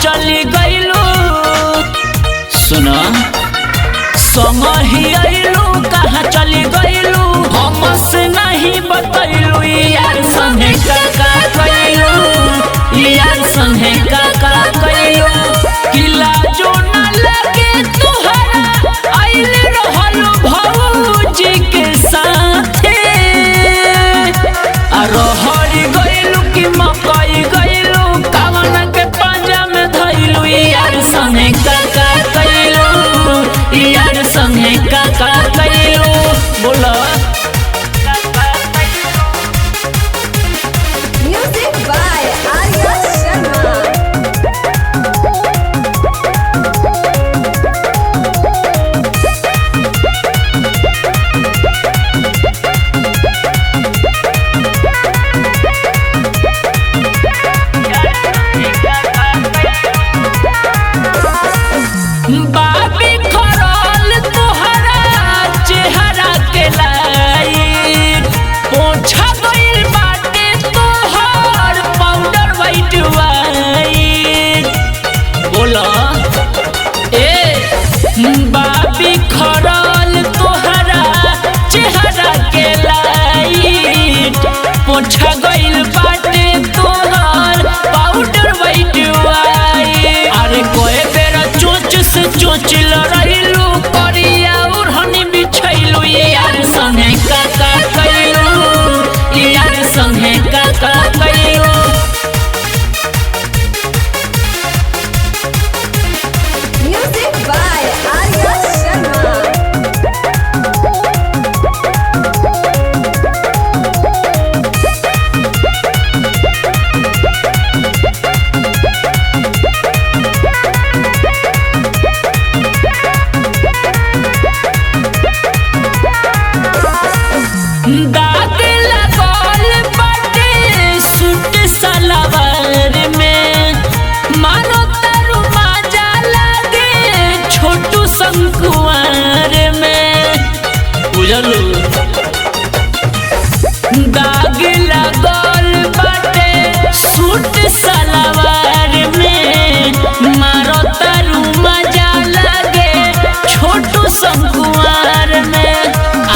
चली गईलू सुना समही आइलू कहाँ चली गईलू हमसे नहीं बतैलू यार संगे का कइलू यार संगे का कइलू किला जो न लगे तुहरा आइले रहलू भौजी के साथे रहरी गईलू कि मकई गईलू कावन के पंजा में धइलू यार संगे का कइलू यार संगे का कइलू बोला Music by Arya Sharma. बाबी खरल तोहरा चेहरा के लाइट पोछा गइल बाटे तोहर पाउडर वाइट बोला ए बाबी खरल तोहरा चेहरा के लाइट पोछा गइल बाटे तोहर पाउडर वाइट अरे कोई बेरा चोच से चोच लड़ाइलू करिया उड़हनी बिछैलू यार संगे का कइलू यार संगे का कइलू Music by Arya Sharma. दाग लगल बाटे सूट सलवार में मानो तारू मजा लगे छोटू संकुआर में बुझलू दाग लगल बाटे सूट सलवार में मारो तारू मजा लगे छोटू संकुआर में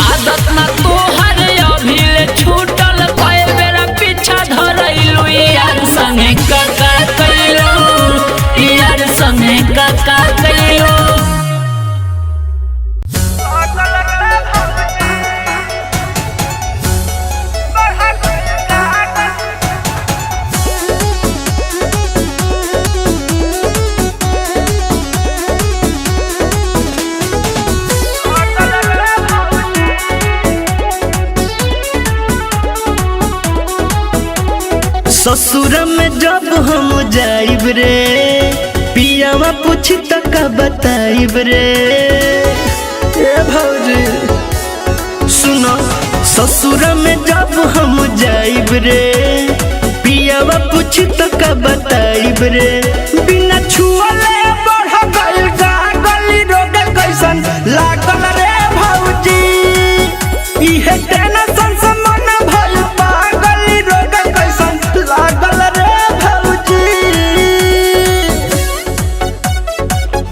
आदत ना तोहर अभिले छूटल कए बेरा पीछा धरैलू यार संगे का कइलू यार संगे का कइलू ससुर में जब हम जाइब रे पियावा पूछी तक बताइब रे ए भौजी सुनो ससुर में जब हम जाइब रे पियावा पूछी तक बताइब रे बिना छुअले बढ़ गइल गली रोग कैसन लागल रे भौजी इहे टेंशन से मन भइल पागल रोग कैसन लागल रे भौजी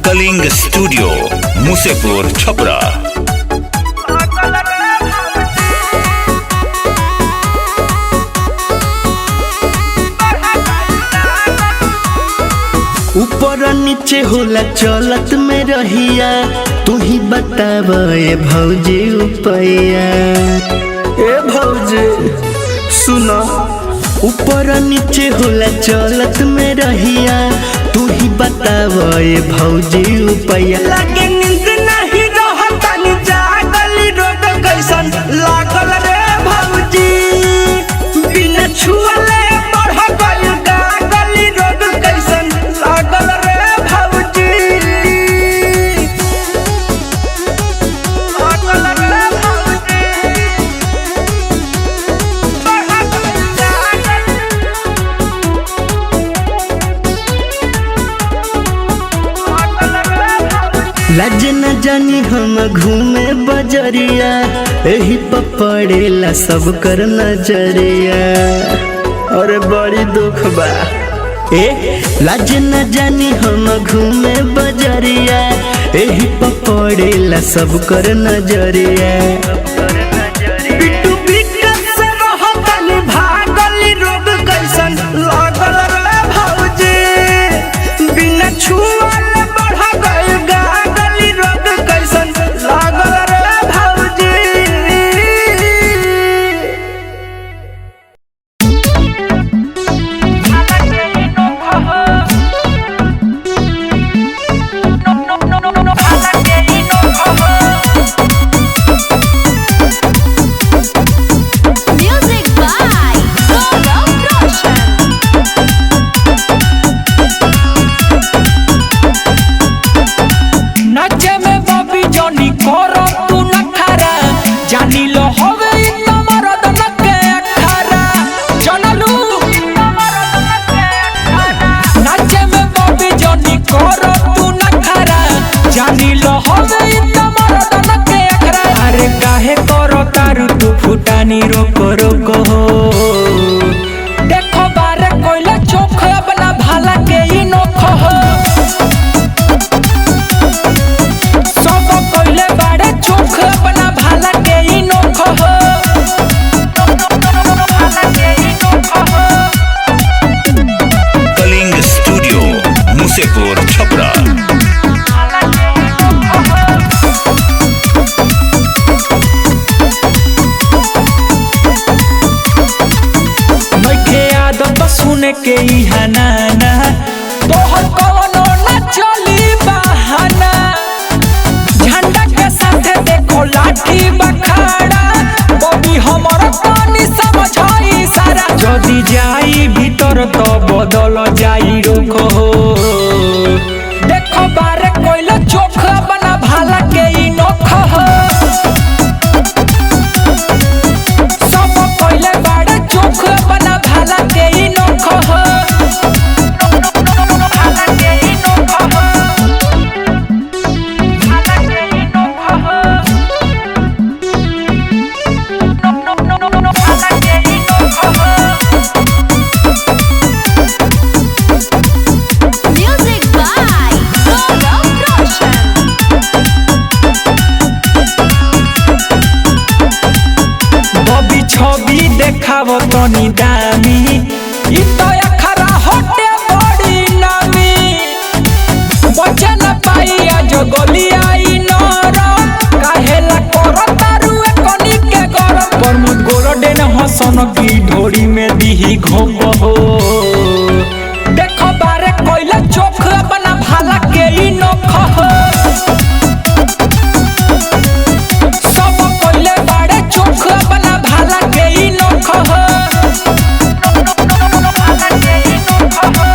कलिंग स्टूडियो मुसेपुर छपरा ऊपर नीचे होला चलत में रहिया तू ही बताव ए भौजी उपैया ए भौजी सुनो ऊपर नीचे होला चलत में रहिया तू ही बताव ए भौजी उपैया लागे नींद नहीं रहता नि जागल रोग कैसन लागल रे भौजी बिना छुअले बढ़ गइल गली रोग कैसन लागल रे भौजी लाज न जानी हम घूमे बजरिया, एही पड़ेला सब कर नजरिया। अरे बड़ी दुख बा ए, लाज न जानी हम घूमे बजरिया, एही पड़ेला सब कर नजरिया। Music by Gaurav Roshan. नाचे में बबी जॉनी करो तू नखरा, जानी लो होवे इतना मरद नके अखारा, जानलू नाचे में बबी जॉनी करो तू नखरा, जानी लो होवे इतना मरद नके अखारा। अरे काहे करो तारू तू फुटानी रोको रोको हो, देखो बारे कोइला चोख अपना भाला के ही नोखो हो। अपना भाला के ही नोख हो, कलिंग स्टूडियो मुसेपुर छपरा। नइखे आदत सुने के ही हनाना, तोहर कवनो ना चली बहाना। झंडा के साथे देखो लाठी बखाड़ा, बबी हमर तनी समझाई सारा। जदी जाई भीतर तो बदल जाई रोको हो, देखो बारे कोइला चोख अपना भाला के ही नोख हो। सब कोइले बाड़े चोख अपना भाला के ही नोख हो, भाला के ही नोख हो, भाला के ही नोख हो, भाला के ही नोख हो। Music by Gaurav Roshan. बबी छवि देखाव तनी दामी, इ तो अखरा होटे बड़ी नामी। बचे न पाई आज गलिया ई नरम, काहेला करो तारू कनी के गरम। प्रमोद गोरडे न हसन की ढोरी में दीही घोप हो, देखो बारे कोइला चोख अपना भाला के ही नोख हो। सब कोइले बाड़े चोख अपना भाला के ही नोख हो, भाला के ही नोख हो।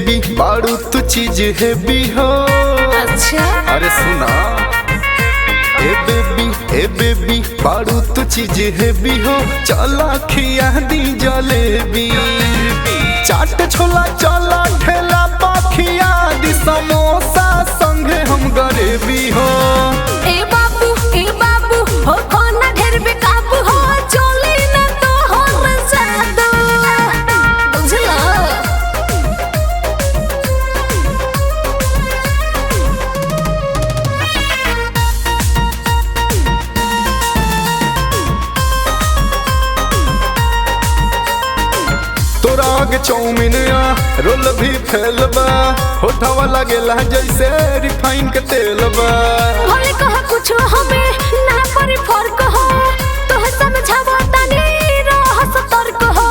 बेबी बारू तू चीज है भी हो। अच्छा अरे सुना ए बेबी बारू तू चीज है भी हो। चला खिया दी जलेबी चाट छोला चला ठेला पाखिया दी समोसा संगे हम गरीबी हो। ए बाबू हो खाना ढेर बेकाबू हो चोली ना तो हो जादू बुझला। तोरा आगे चाउमीन या रोल भी फैल बा होठवा लगेला जैसे रिफाइन के तेल बा। भले कहा कुछ हमें ना पर फर्क हो तो समझावा तनी रह सतर्क हो।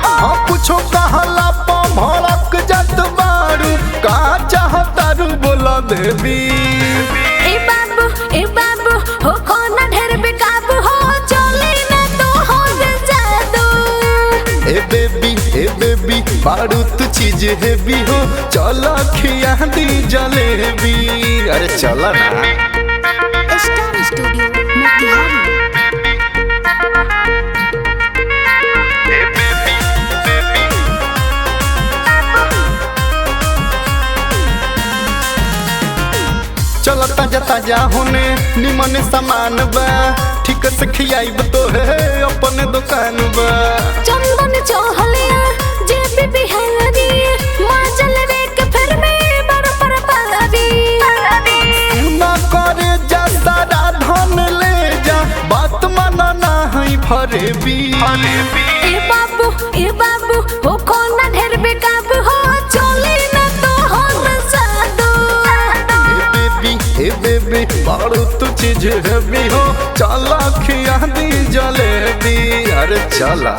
हाँ कुछो कहला पा भड़क जात बारू का चाहतारू बोला देवी। ए बाबू हो खाना ढेर बेकाबू हो चोली ना तो हो जादू। ए बेबी बारू तू चीज है भी हो। चला खिया दी जलेबी अरे चला ना। Star studio Motihari. चला ताजा ताजा होने निमन सामान बा ठीक से खियाइब तो है अपन दुकान बा। चंदन चहलिया जे बीबी हलदी मां चलवे के फिर में बर पर पारी। ना करे जा सारा धन ले जा बात माना ना है फरेबी। ए बाबू हो खाना ढेर बेकाबू हो चोली ना तो हो जादू। ए बेबी बारू तू चीज है भी हो। चला खिया दी जलेबी अरे चला।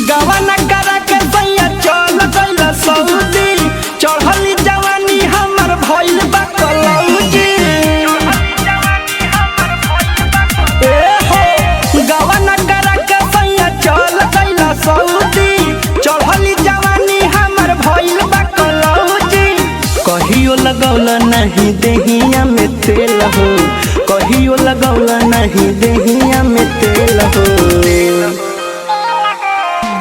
गवाना करा के सैया चल गइला सऊदी चढ़ली जवानी हमर भइल बा कलौजी। ए हो गवाना करा के सैया चल गइला सऊदी चढ़ली जवानी हमर भइल बा कलौजी। कहियो लगौला नहीं देहिया में तेल हो। कहियो लगौला नहीं देहिया में तेल हो।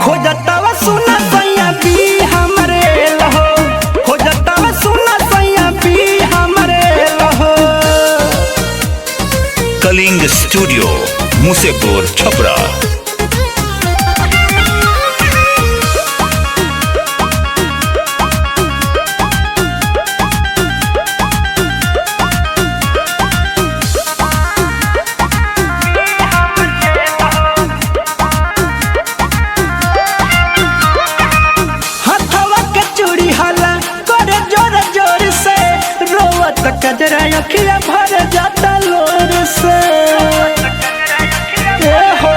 खोजतवा सुना सैया पी हमरे लहो खोजतवा सुना सैया पी हमरे लहो। कलिंग स्टूडियो मुसेपुर छपरा। हथवा के चूड़ी हला करे जोर जोर से रोवत कजरा अखिया भर जाता लोर से। ए हो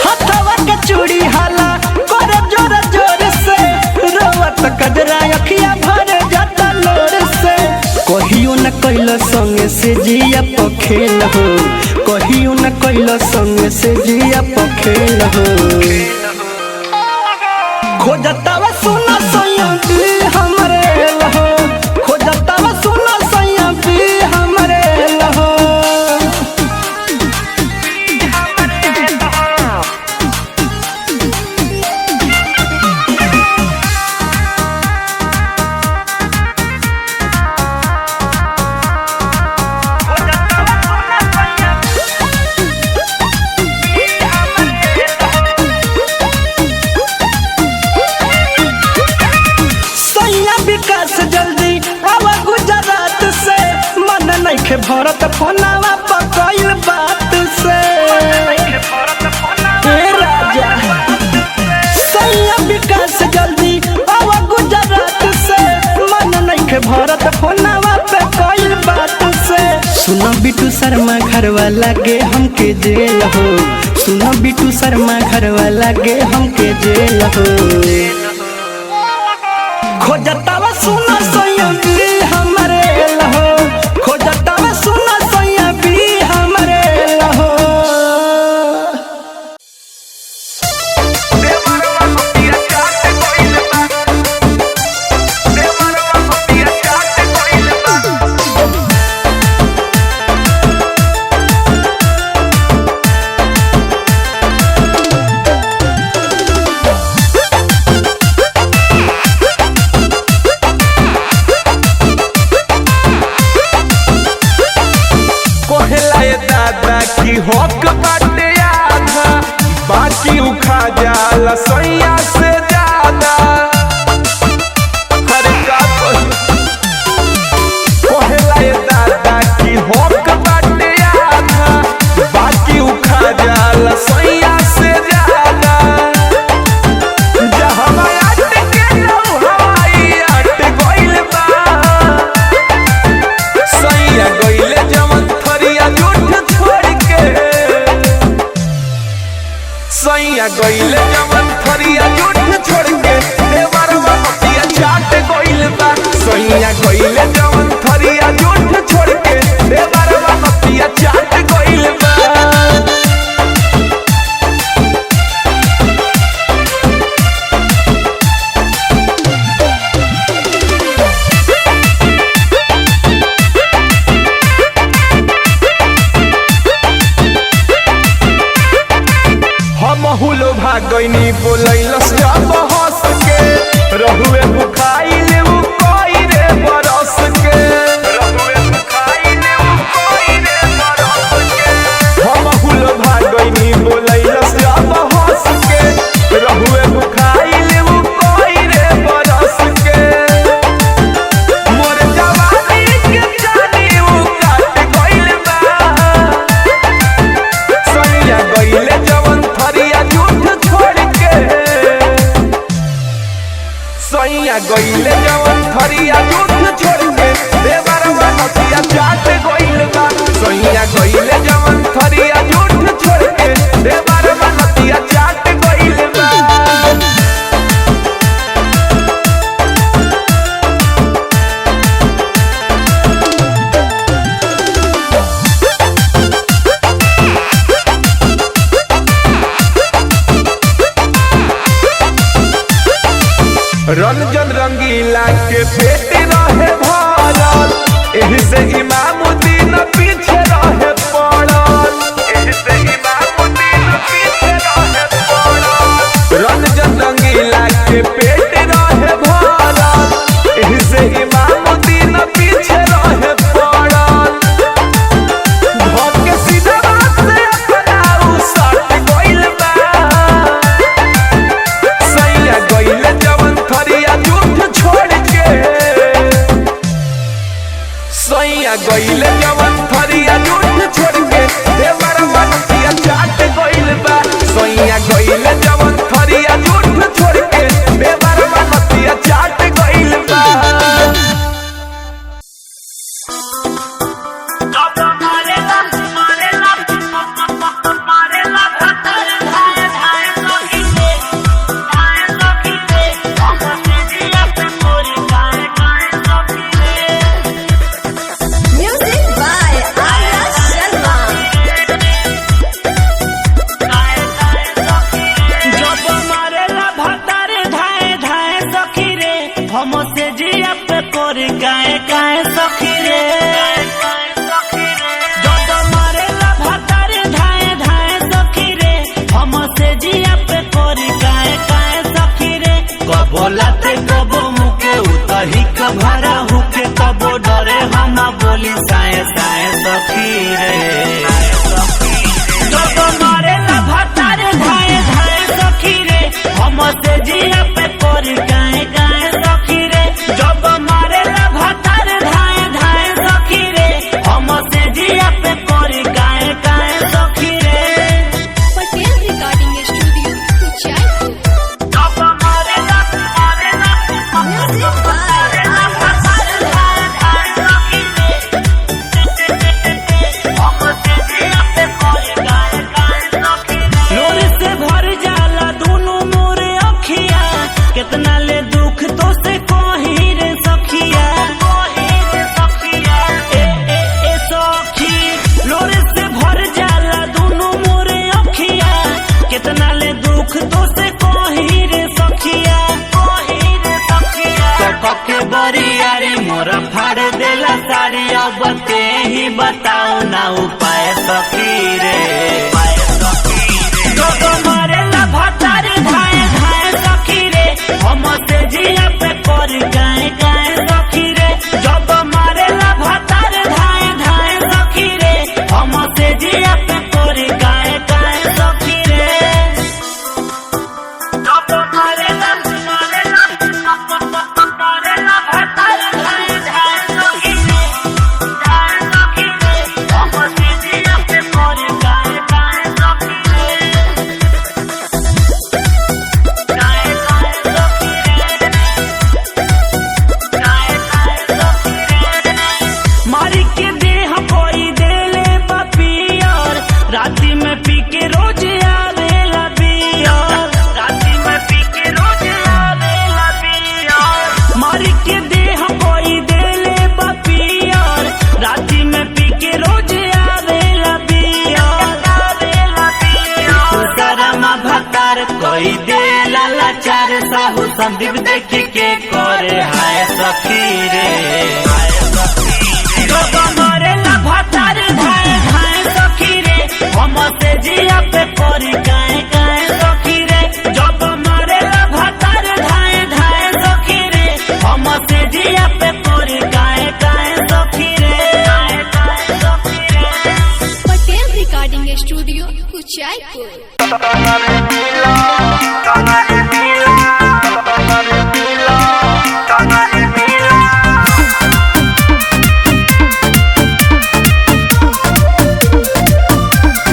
हथवा के चूड़ी हला करे जोर जोर से रोवत कजरा अखिया भर जाता लोर से। कहियो न कैला संगे से जिया पखेल हो। कहियो न कैला संगे से जिया पखेल हो। खोजतवा सुना सैया पी हमरे लहो खोजतवा सुना सैया पी हमरे लहो। नइखे भरत फोनावा पकइल बात से ए राजा सैया विकास जल्दी आवा गुजरात से मन नइखे भरत फोनावा पे कइल बात से। बिट्टू शर्मा घरवा लागे हमके जेल हो, सुनो बिट्टू शर्मा घरवा लागे हमके जेल हो। खोजतावा सुनो सोया भी हमरे लहो, खोजतावा सुनो सोया भी हमरे लहो। हक बाटे आधा बाकी उखा जाला सैया से ज्यादा। हर का कहला ये दादा की हक बाटे आधा बाकी उखा जाला सैया से ज्यादा। जहाँ आट के हवाई आट गइल बा सैया गइले जवन थरिया झूठ छोड़ के, सैया गइले जवन थरिया झूठ छोड़ के देवरवा मतिया चाट गइल बा। सैया गइले जवन थरिया झूठ छोड़ के देवरवा मतिया चाट गइल बा। हमहुलो भागनी बोलैलस जब हंस के, रहुए भुखाइले उ कोई रे बरस के, रहुए भुखाइले उ कोई रे बरस के। हमहुलो भागनी बोलैलस जब हंस के, रहुए भुखाइले उ कोई रे बरस के। मोर जवानी के जानी उ काट गइल बा। सैया गइले जवन थरिया झूठ छोड़ के, सैया गइले जवन थरिया झूठ छोड़ के देवरवा मतिया चाट गइल बा। सैया गइले जवन थरिया झूठ छोड़ के देवरवा मतिया चाट गइल बा। रंजन रंगीला के पेट रहे भरल, एही से इमामुद्दीन पीछे रहे पड़ल, एही से इमामुद्दीन पीछे रहे पड़ल। रंजन रंगीला के पेट रहे भरल, एही से इमामुद्दीन पीछे रहे पड़ल। धोके सीधा बात से अपना उ सट गइल बा। सैया गइले जवन थरिया झूठ छोड़ के, सैया गइले जवन थरिया झूठ छोड़ के देवरवा मतिया चाट गइल बा। सैया गइले जवन थरिया झूठ छोड़ के देवरवा मतिया चाट गइल बा। Music by Arya Sharma. जब मारेला भतारे धाए धाए सखी रे, हमसे जिया पे कोरी गाए गाए सखी रे। जब मारेला भतारे धाए धाए सखी रे, हमसे जिया पे कोरी गाए गाए सखी रे। कबो लाते कबो मुके उतही कभरा हुके, कबो डरे हम बोली साए साए सखी रे। जब मारेला भतारे धाए धाए सखी रे, हमसे जिया पे कोरी गाए गाए सखी रे। जब मारेला भतारे धाए धाए सखी रे, हमसे जिया पे कोरी गाए गाए सखी रे। Patel Recording Studio, Kuchai. जब मारेला Music by Arya भतारे धाए धाए सखी रे, बताओ ना उपाय सखी रे जब मरेला भतार धाए धाए सखी रे हम से जिया पे कर गाए गाए सखी रे जब मरेला भतार धाए धाए सखी रे हम से जिया पे कर गाए गाए सखी रे जब मरेला भतार धाए धाए सखी रे हम से जिया पे कर गाए गाए सखी रे मारी के देह कोई देले बपियर राती में पी के रोज आवेला बियर राती में पी के रोज आवेला बियर मारी के देह कोई देले बपियर राती में पी के रोज आवेला बियर शर्मा भतार कोई देला लाचार साहू संदीप देख के करे हाय सखी रे जब मरेला भतार धाए धाए सखी रे हम से जिया पे कर गाए गाए सखी रे जब मरेला भतार धाए धाए सखी रे हम से जिया पे कर गाए गाए सखी रे Patel recording studio Kuchaipur.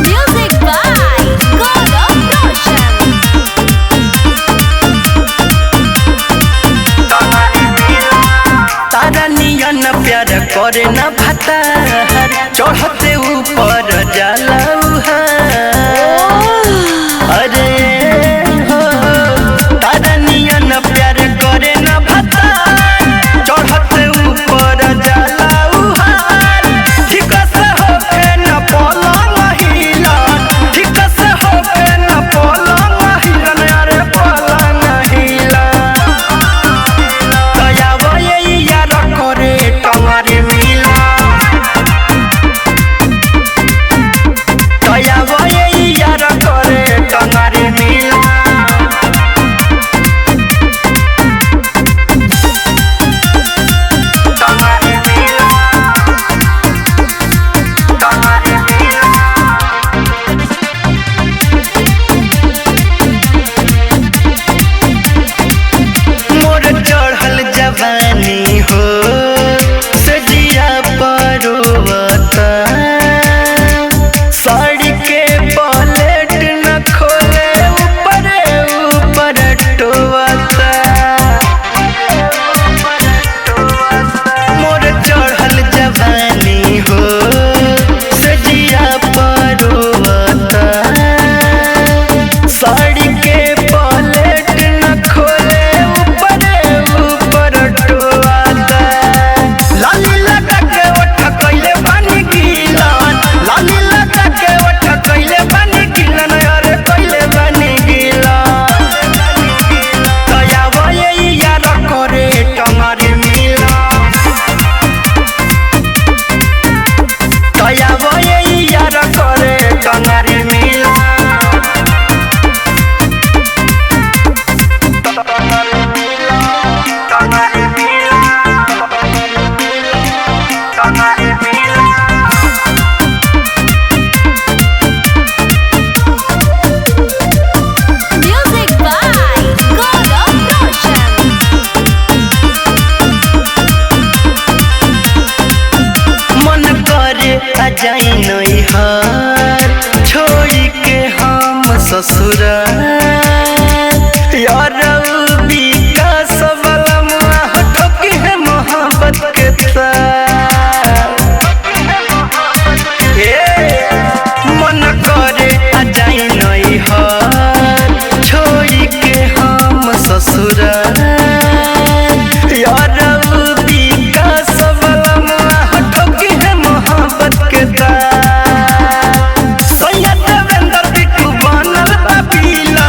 Music by Gaurav Roshan। तारा नियन प्यार करे न भतार चढ़ते ऊपर जाला अरे हो तारा नियन प्यार करे न भतार चढ़ते ऊपर जाला ठीक से होके न पलंग हिलन ठीक से होके न पलंग हिलन अरे पलंग हिलन दयावा ये यार करे टंगारे मिला दयावा ये यार करे टंगारे मिला टंगारे मिला टंगारे मिला मोर चढ़ल जवानी हो सजिया परोवता साड़ी के पॉलेट न खोले ऊपर ऊपर टोवता मोर चढ़ल जवानी हो सजिया परोवता साड़ी के पॉलेट न खोले ऊपर ऊपर टोवता लाली लगा के ओठ कइले बानी गिलन लाली लगा के ओठ कइले बानी गिलन अरे कइले बानी गिलन दयावा ये यार करे टंगारे मिला दयावा ये यार करे टंगारे मिला टंगारे मिला टंगारे मिला टंगारे मिला Music by Gaurav Roshan। मन करे अजाई नहीं हार छोड़ी के हम ससुर यार विकास वाला मुँह ठोकी है मोहब्बत के तार मन करे अजाई नहीं हार छोड़ी के हम ससुर यार विकास वाला मुँह ठोकी है मोहब्बत के तार सैयद देवेंद्र बिट्टू बनल बा पीला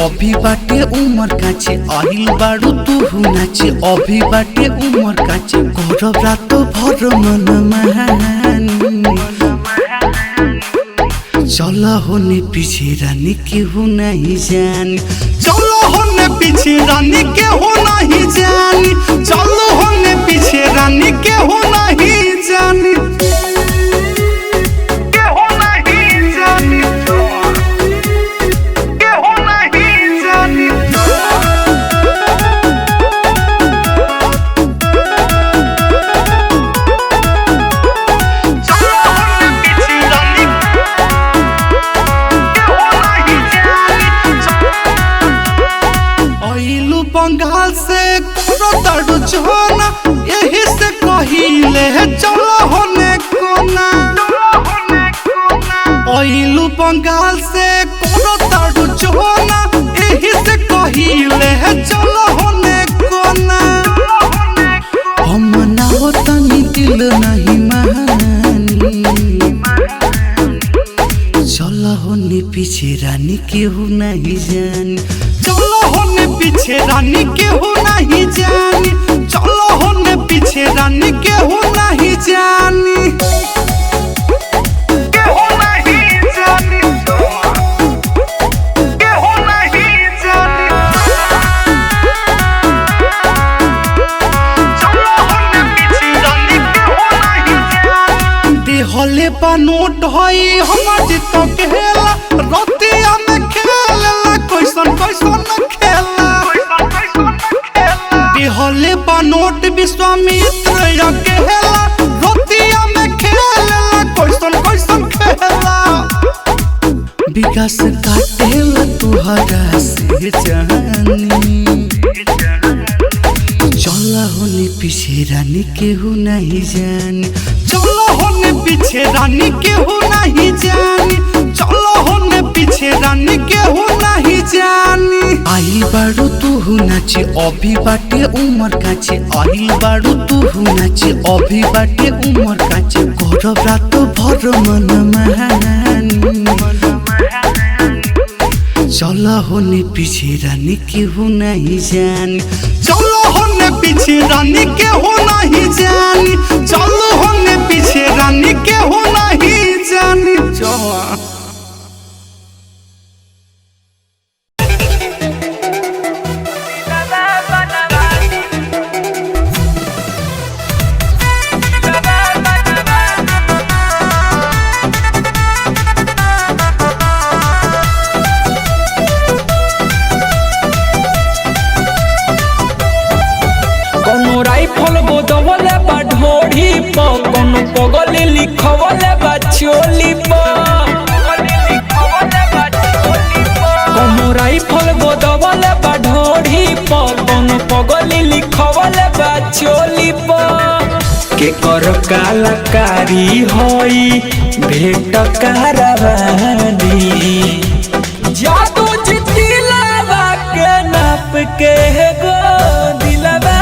अभी बाटे उमर काचे आइल बाड़ू तू नाचे अभी बाटे उमर काचे गौरव रात भर मन महानी चला होने पीछे रानी के हो नहीं जानी चलो होने पीछे रानी के हो नहीं जानी चलो होने पीछे रानी के हो नहीं जानी बंगाल से करो जोना यही से कहिले चलो होने कोना ओइलू बंगाल से करो जोना यही से कहिले चलो होने कोना हम ना तनी दिल नहीं मानी चलो होने पीछे रानी के हो नहीं जानी चलो होने पीछे रानी के हो नहीं जानी चलो होने पीछे रानी के हो नहीं जानी के हो नहीं जानी के हो नहीं जानी चलो होने पीछे रानी के हो नहीं जानी देहले बा नोट हई हमर जित केला रतिया में खेलला कैसन कैसन हले बनोट विश्वामित्र अकेला रोतिया में खेलला कैसन कैसन खेला विकास काटेला तुहरा से जानी चला होने पीछे रानी के हो नहीं जानी चलो होने पीछे रानी के हो नहीं जानी चलो होने पीछे रानी के हो नहीं जानी आई बाड़ू तू नाचे अभी बाटे उमर काचे आई बाड़ू तू नाचे अभी बाटे उमर काचे गौरव रात भर मन महानी चला होने पीछे रानी के हो नहीं जानी चलो होने पीछे रानी के हो नहीं जानी चलो होने पीछे रानी के हो नहीं जानी राइफल गोदवले बा ढोढ़ी प कोनो पगले लिखवले बा चोली प कोनो राइफल गोदवले बा ढोढ़ी प कोनो पगले लिखवले बा चोली प के कर कलाकारी होई भेट कारवानी जादू जितिलावा के नाप के गो दिलवा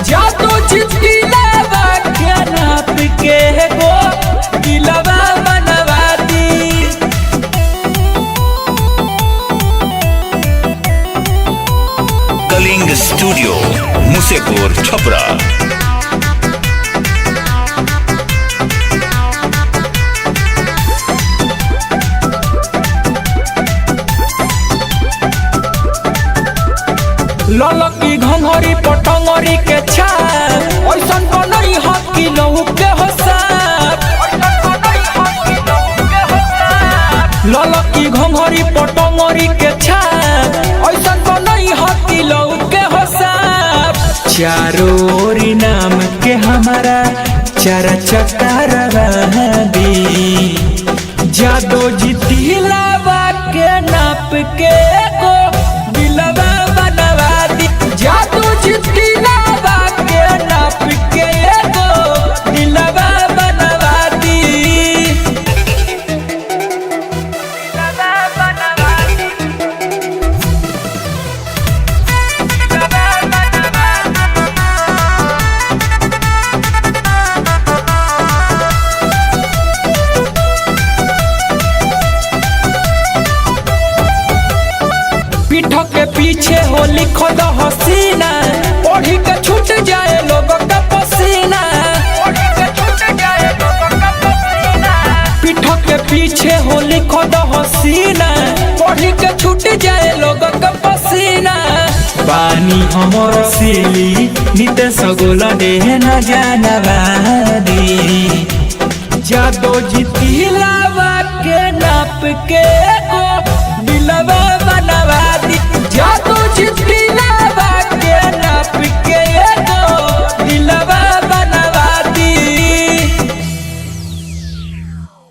जादू जितिलावा के नाप के गो दिलवा बनवा दी कलिंग स्टूडियो मुसेपुर छपरा। ललकी घंघरी पटंगरी के छाप ओइसन बनई हकी लहू के होसाप ललकी घंघरी पटंगरी के छाप ओइसन बनई हकी लहू के होसाप चारों ओरी नाम के हमारा चारा चकारवा दी जादू जितिलावा के नाप के गो दिलवा जादू जितिलावा के नाप के गो दिलवा बनवा दी जाए लोग का पसीना पानी हमर सिली निते सगोल देह न जानवादी जादो जीती लावा के नाप के